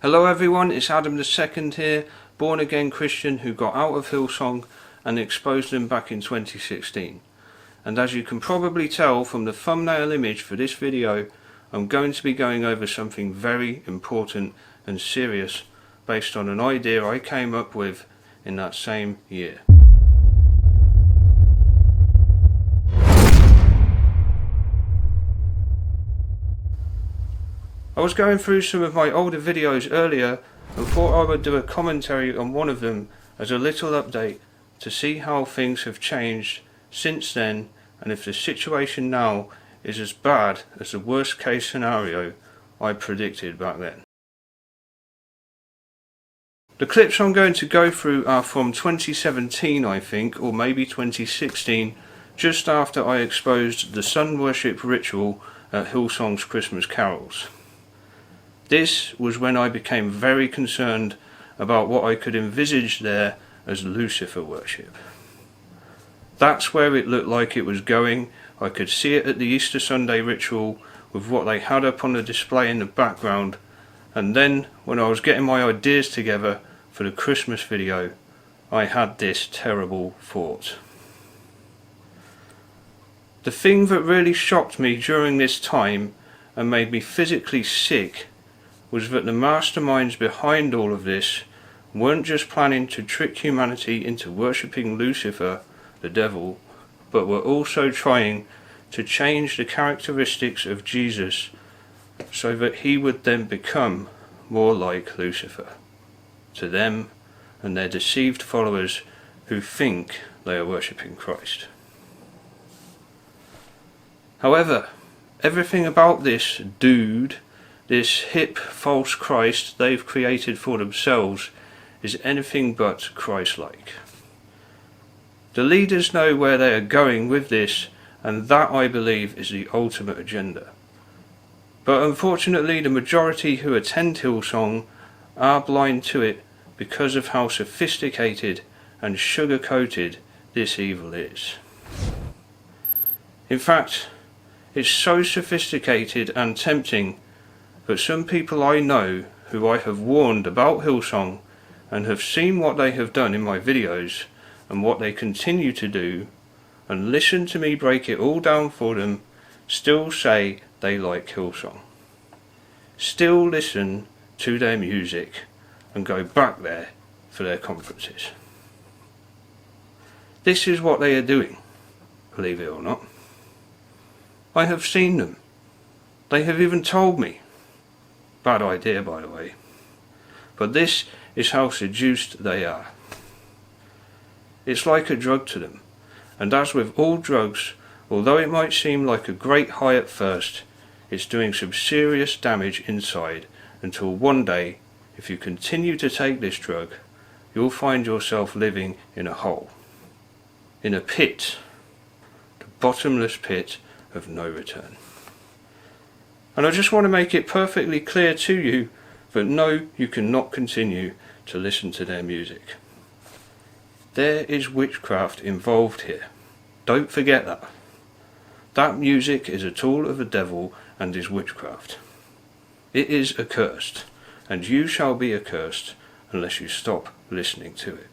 Hello everyone, it's Adam II here, born again Christian who got out of Hillsong and exposed them back in 2016. And as you can probably tell from the thumbnail image for this video, I'm going to be going over something very important and serious based on an idea I came up with in that same year. I was going through some of my older videos earlier and thought I would do a commentary on one of them as a little update to see how things have changed since then and if the situation now is as bad as the worst case scenario I predicted back then. The clips I'm going to go through are from 2017 I think, or maybe 2016, just after I exposed the sun worship ritual at Hillsong's Christmas carols. This was when I became very concerned about what I could envisage there as Lucifer worship. That's where it looked like it was going. I could see it at the Easter Sunday ritual with what they had up on the display in the background, and then when I was getting my ideas together for the Christmas video, I had this terrible thought. The thing that really shocked me during this time and made me physically sick was that the masterminds behind all of this weren't just planning to trick humanity into worshipping Lucifer, the devil, but were also trying to change the characteristics of Jesus so that he would then become more like Lucifer to them and their deceived followers who think they are worshipping Christ. However, everything about this dude, this hip false Christ they've created for themselves, is anything but Christ-like. The leaders know where they are going with this, and that I believe is the ultimate agenda. But unfortunately the majority who attend Hillsong are blind to it because of how sophisticated and sugar-coated this evil is. In fact, it's so sophisticated and tempting but some people I know who I have warned about Hillsong and have seen what they have done in my videos and what they continue to do and listen to me break it all down for them still say they like Hillsong. Still listen to their music and go back there for their conferences. This is what they are doing, believe it or not. I have seen them. They have even told me. Bad idea, by the way. But this is how seduced they are. It's like a drug to them, and as with all drugs, although it might seem like a great high at first, it's doing some serious damage inside until one day, if you continue to take this drug, you'll find yourself living in a hole. In a pit. The bottomless pit of no return. And I just want to make it perfectly clear to you that no, you cannot continue to listen to their music. There is witchcraft involved here. Don't forget that. That music is a tool of the devil and is witchcraft. It is accursed, and you shall be accursed unless you stop listening to it.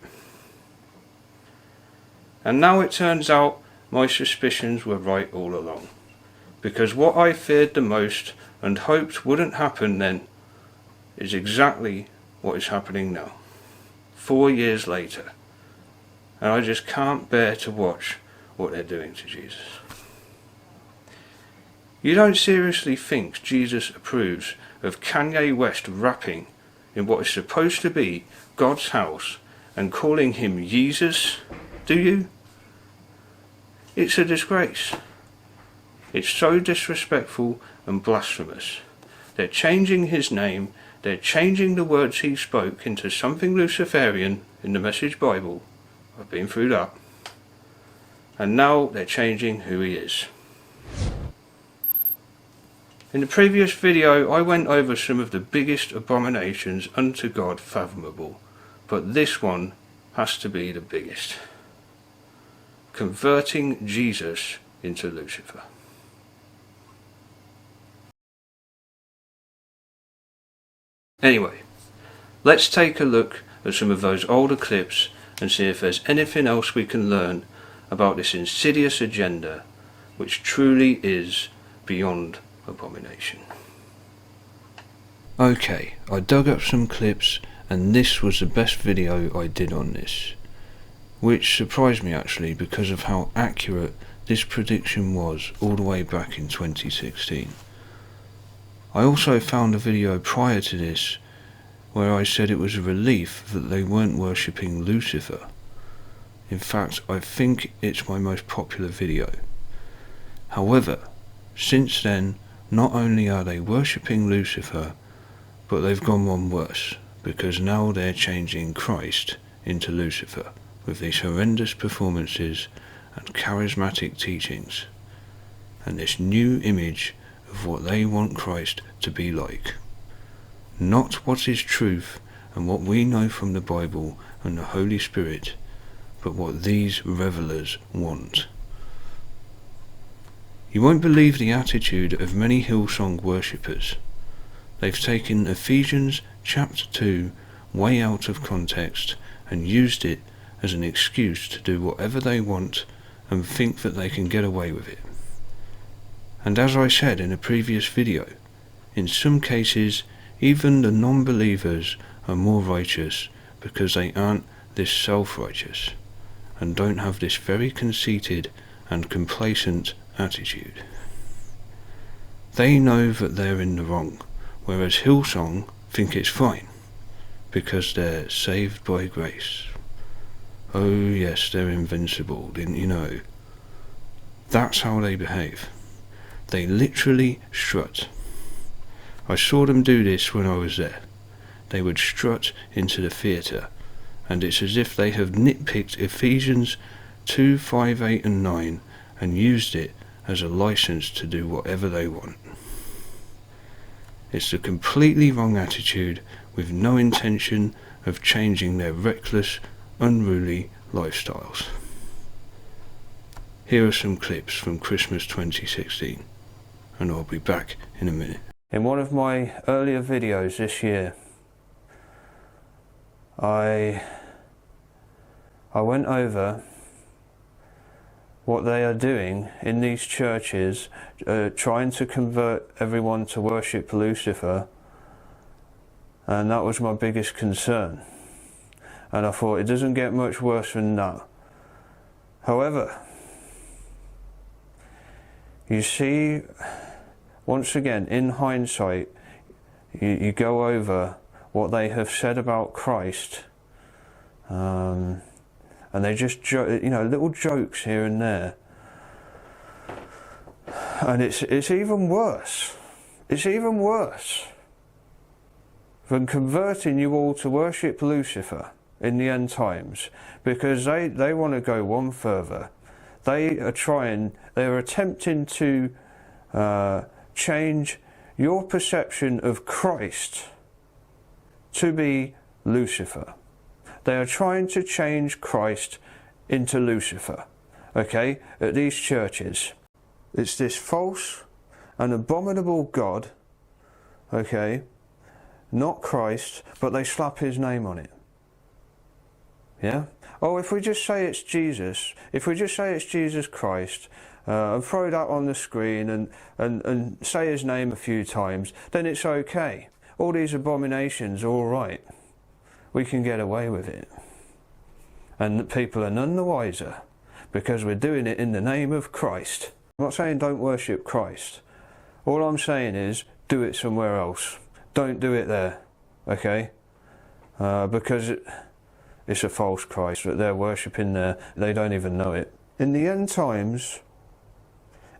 And now it turns out my suspicions were right all along. Because what I feared the most and hoped wouldn't happen then is exactly what is happening now, 4 years later, and I just can't bear to watch what they're doing to Jesus. You don't seriously think Jesus approves of Kanye West rapping in what is supposed to be God's house and calling him Jesus, do you? It's a disgrace. It's so disrespectful and blasphemous. They're changing his name, they're changing the words he spoke into something Luciferian in the Message Bible. I've been through that. And now they're changing who he is. In the previous video I went over some of the biggest abominations unto God fathomable, but this one has to be the biggest. Converting Jesus into Lucifer. Anyway, Let's take a look at some of those older clips and see if there's anything else we can learn about this insidious agenda, which truly is beyond abomination. Okay, I dug up some clips and this was the best video I did on this, which surprised me actually because of how accurate this prediction was all the way back in 2016. I also found a video prior to this where I said it was a relief that they weren't worshipping Lucifer. In fact, I think it's my most popular video. However, since then, not only are they worshipping Lucifer, but they've gone one worse, because now they're changing Christ into Lucifer with these horrendous performances and charismatic teachings, and this new image of what they want Christ to be like. Not what is truth and what we know from the Bible and the Holy Spirit, but what these revelers want. You won't believe the attitude of many Hillsong worshippers. They've taken Ephesians chapter 2 way out of context and used it as an excuse to do whatever they want and think that they can get away with it. And as I said in a previous video, in some cases even the non-believers are more righteous because they aren't this self-righteous and don't have this very conceited and complacent attitude. They know that they're in the wrong, whereas Hillsong think it's fine because they're saved by grace. Oh yes, they're invincible, didn't you know? That's how they behave. They literally strut. I saw them do this when I was there. They would strut into the theatre, and it's as if they have nitpicked Ephesians 2, 5, 8 and 9 and used it as a license to do whatever they want. It's a completely wrong attitude with no intention of changing their reckless, unruly lifestyles. Here are some clips from Christmas 2016, and I'll be back in a minute. In one of my earlier videos this year, I went over what they are doing in these churches, trying to convert everyone to worship Lucifer, and that was my biggest concern. And I thought it doesn't get much worse than that. However, you see, once again, in hindsight, you go over what they have said about Christ, and they just, little jokes here and there, and it's even worse. It's even worse than converting you all to worship Lucifer in the end times, because they want to go one further. They're attempting to change your perception of Christ to be Lucifer. They are trying to change Christ into Lucifer, okay, at these churches. It's this false and abominable God, okay, not Christ, but they slap his name on it. Yeah? Oh, if we just say it's Jesus, if we just say it's Jesus Christ, and throw that on the screen and say his name a few times, then it's okay. All these abominations are all right. We can get away with it. And people are none the wiser because we're doing it in the name of Christ. I'm not saying don't worship Christ. All I'm saying is do it somewhere else. Don't do it there, okay? Because it's a false Christ that they're worshipping there. They don't even know it. In the end times,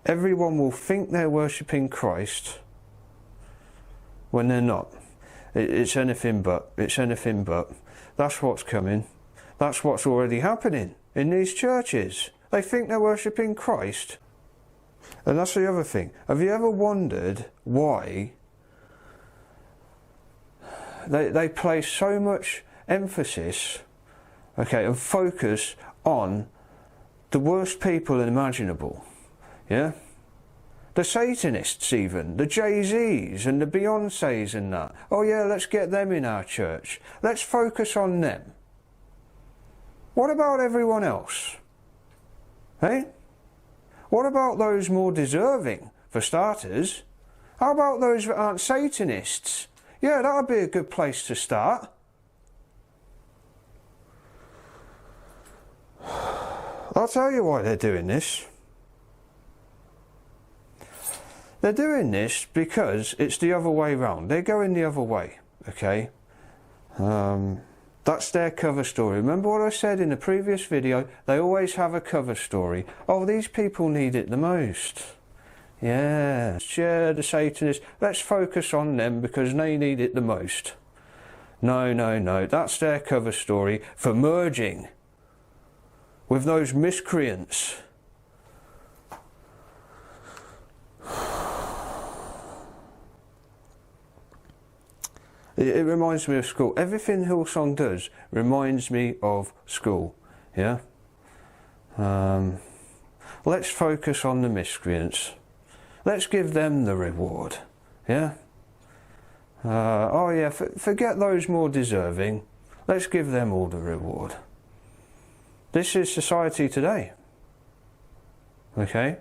everyone will think they're worshipping Christ when they're not. It's anything but. It's anything but. That's what's coming. That's what's already happening in these churches. They think they're worshipping Christ. And that's the other thing. Have you ever wondered why they place so much emphasis, okay, and focus on the worst people imaginable? Yeah? The Satanists even, the Jay-Z's and the Beyoncé's and that. Oh yeah, let's get them in our church. Let's focus on them. What about everyone else? Hey? What about those more deserving, for starters? How about those that aren't Satanists? Yeah, that would be a good place to start. I'll tell you why they're doing this. They're doing this because it's the other way round. They're going the other way, okay? That's their cover story. Remember what I said in the previous video? They always have a cover story. Oh, these people need it the most. Yeah, the Satanists. Let's focus on them because they need it the most. No, no, no. That's their cover story for merging with those miscreants. It reminds me of school. Everything Hillsong does reminds me of school. Yeah. Let's focus on the miscreants. Let's give them the reward. Yeah. Oh yeah. Forget those more deserving. Let's give them all the reward. This is society today. Okay.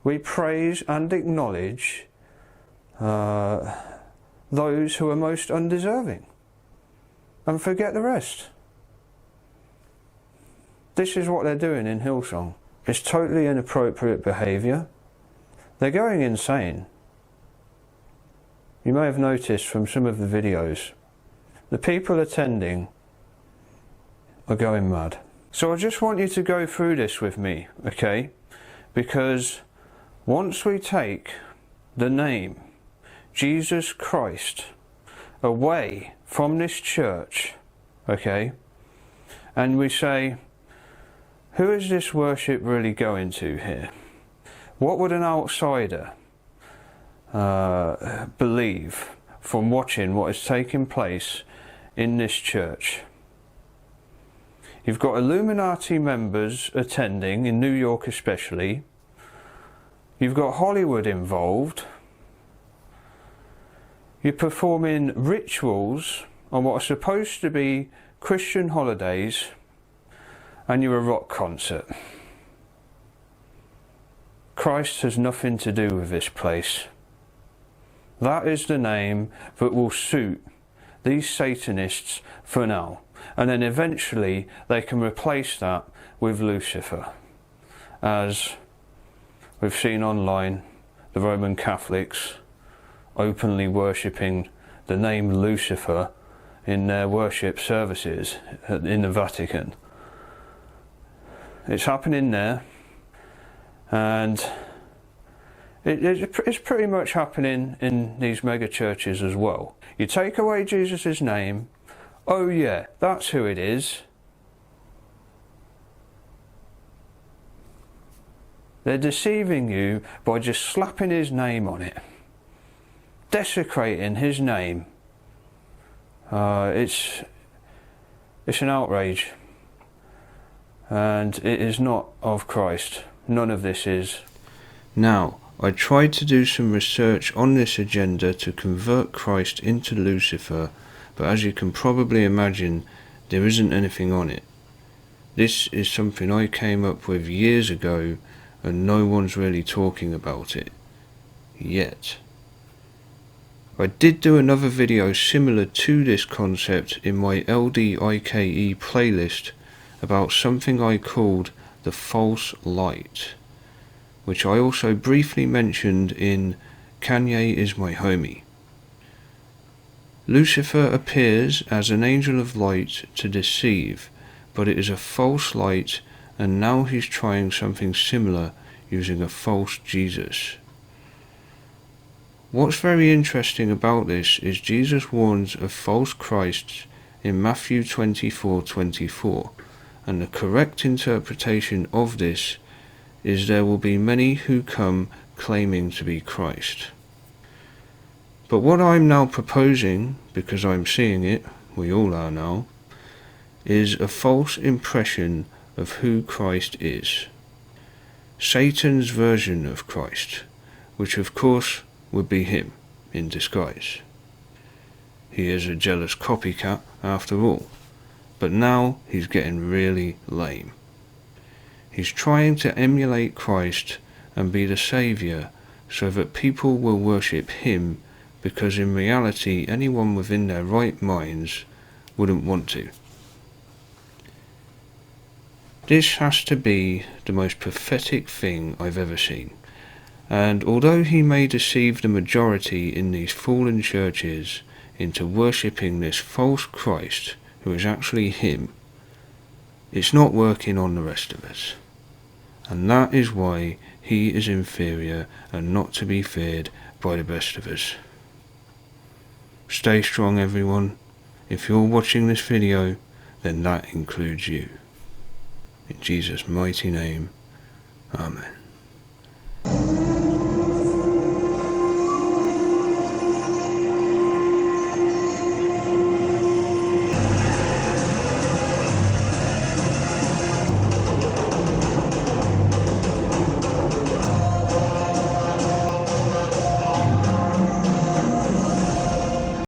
We praise and acknowledge those who are most undeserving and forget the rest. This is what they're doing in Hillsong. It's totally inappropriate behaviour. They're going insane. You may have noticed from some of the videos, the people attending are going mad. So I just want you to go through this with me, okay? Because once we take the name Jesus Christ away from this church, okay, and we say, who is this worship really going to here? What would an outsider believe from watching what is taking place in this church? You've got Illuminati members attending, in New York especially. You've got Hollywood involved. You're performing rituals on what are supposed to be Christian holidays, and you're a rock concert. Christ has nothing to do with this place. That is the name that will suit these Satanists for now. And then eventually they can replace that with Lucifer. As we've seen online, the Roman Catholics openly worshipping the name Lucifer in their worship services in the Vatican. It's happening there, and it's pretty much happening in these mega churches as well. You take away Jesus' name, oh yeah, that's who it is. They're deceiving you by just slapping his name on it, desecrating his name. It's an outrage, and it is not of Christ. None of this is. Now, I tried to do some research on this agenda to convert Christ into Lucifer, but as you can probably imagine, there isn't anything on it. This is something I came up with years ago, and no one's really talking about it yet. I did do another video similar to this concept in my LDIKE playlist about something I called the false light, which I also briefly mentioned in Kanye Is My Homie. Lucifer appears as an angel of light to deceive, but it is a false light, and now he's trying something similar using a false Jesus. What's very interesting about this is Jesus warns of false Christs in Matthew 24:24, and the correct interpretation of this is there will be many who come claiming to be Christ. But what I'm now proposing, because I'm seeing it, we all are now, is a false impression of who Christ is. Satan's version of Christ, which of course would be him in disguise. He is a jealous copycat after all, but now he's getting really lame. He's trying to emulate Christ and be the Saviour so that people will worship him, because in reality anyone within their right minds wouldn't want to. This has to be the most pathetic thing I've ever seen, and although he may deceive the majority in these fallen churches into worshipping this false Christ who is actually him, it's not working on the rest of us. And that is why he is inferior and not to be feared by the best of us. Stay strong, everyone. If you're watching this video, then that includes you. In Jesus' mighty name, Amen.